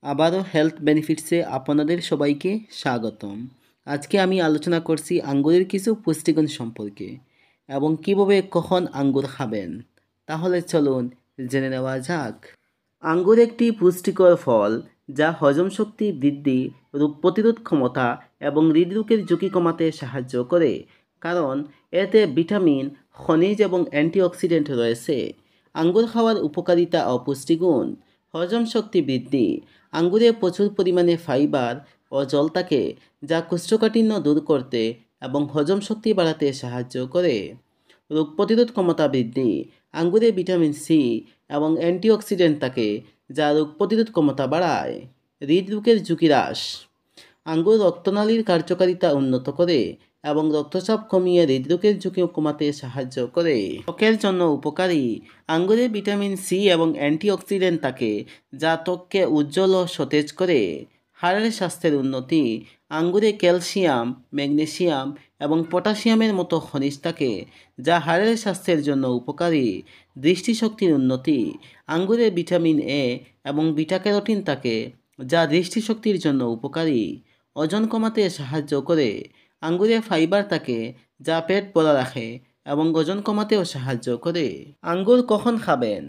আবারও হেলথ বেনিফিটসে আপনাদের সবাইকে স্বাগতম। আজকে আমি আলোচনা করছি আঙ্গুরের কিছু পুষ্টিগুণ সম্পর্কে এবং কিভাবে কখন আঙ্গুর খাবেন। তাহলে চলুন জেনে নেওয়া যাক। আঙ্গুর একটি পুষ্টিকর ফল যা হজম শক্তি বৃদ্ধি, রোগ প্রতিরোধ ক্ষমতা এবং হৃদরোগের ঝুঁকি কমাতে সাহায্য করে, কারণ এতে ভিটামিন, খনিজ এবং অ্যান্টিঅক্সিডেন্ট রয়েছে। আঙ্গুর খাওয়ার উপকারিতা ও পুষ্টিগুণ: হজম শক্তি বৃদ্ধি: আঙ্গুরে প্রচুর পরিমাণে ফাইবার ও জল থাকে, যা কোষ্ঠকাঠিন্য দূর করতে এবং হজম শক্তি বাড়াতে সাহায্য করে। রোগ প্রতিরোধ ক্ষমতা বৃদ্ধি: আঙ্গুরে ভিটামিন সি এবং অ্যান্টিঅক্সিডেন্ট থাকে, যা রোগ প্রতিরোধ ক্ষমতা বাড়ায়। হৃদরোগের ঝুঁকি হ্রাস: আঙ্গুর রক্তনালীর কার্যকারিতা উন্নত করে এবং রক্তচাপ কমিয়ে হৃদরোগের ঝুঁকি কমাতে সাহায্য করে। ত্বকের জন্য উপকারী: আঙ্গুরে ভিটামিন সি এবং অ্যান্টিঅক্সিডেন্ট থাকে, যা ত্বককে উজ্জ্বল ও সতেজ করে। হাড়ের স্বাস্থ্যের উন্নতি: আঙ্গুরে ক্যালসিয়াম, ম্যাগনেসিয়াম এবং পটাশিয়ামের মতো খনিজ থাকে, যা হাড়ের স্বাস্থ্যের জন্য উপকারী। দৃষ্টিশক্তির উন্নতি: আঙ্গুরে ভিটামিন এ এবং বিটা ক্যারোটিন থাকে, যা দৃষ্টিশক্তির জন্য উপকারী। ওজন কমাতে সাহায্য করে: আঙ্গুরে ফাইবার থাকে, যা পেট ভরা রাখে এবং ওজন কমাতেও সাহায্য করে। আঙ্গুর কখন খাবেন?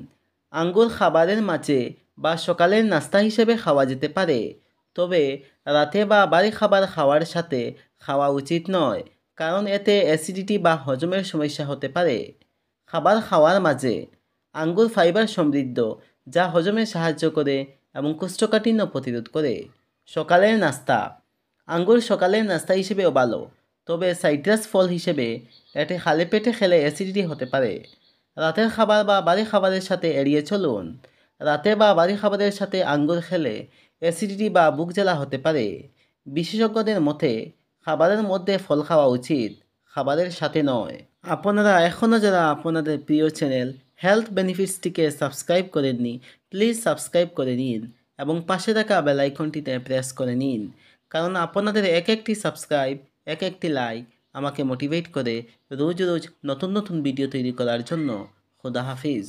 আঙ্গুর খাবারের মাঝে বা সকালের নাস্তা হিসেবে খাওয়া যেতে পারে, তবে রাতে বা ভারী খাবার খাওয়ার সাথে খাওয়া উচিত নয়, কারণ এতে অ্যাসিডিটি বা হজমের সমস্যা হতে পারে। খাবার খাওয়ার মাঝে: আঙ্গুর ফাইবার সমৃদ্ধ, যা হজমে সাহায্য করে এবং কোষ্ঠকাঠিন্য প্রতিরোধ করে। সকালের নাস্তা: আঙ্গুর সকালের নাস্তা হিসেবেও ভালো, তবে সাইট্রাস ফল হিসেবে এটি খালি পেটে খেলে অ্যাসিডিটি হতে পারে। রাতের খাবার বা ভারী খাবারের সাথে এড়িয়ে চলুন: রাতে বা ভারী খাবারের সাথে আঙ্গুর খেলে অ্যাসিডিটি বা বুক জ্বালা হতে পারে। বিশেষজ্ঞদের মতে খাবারের মধ্যে ফল খাওয়া উচিত, খাবারের সাথে নয়। আপনারা এখনও যারা আপনাদের প্রিয় চ্যানেল হেলথ বেনিফিটসটিকে সাবস্ক্রাইব করেননি, প্লিজ সাবস্ক্রাইব করে নিন এবং পাশে থাকা বেল আইকনটিতে প্রেস করে নিন, কারণ আপনাদের এক একটি সাবস্ক্রাইব, এক একটি লাইক আমাকে মোটিভেট করে রোজ রোজ নতুন নতুন ভিডিও তৈরি করার জন্য। খুদা হাফিজ।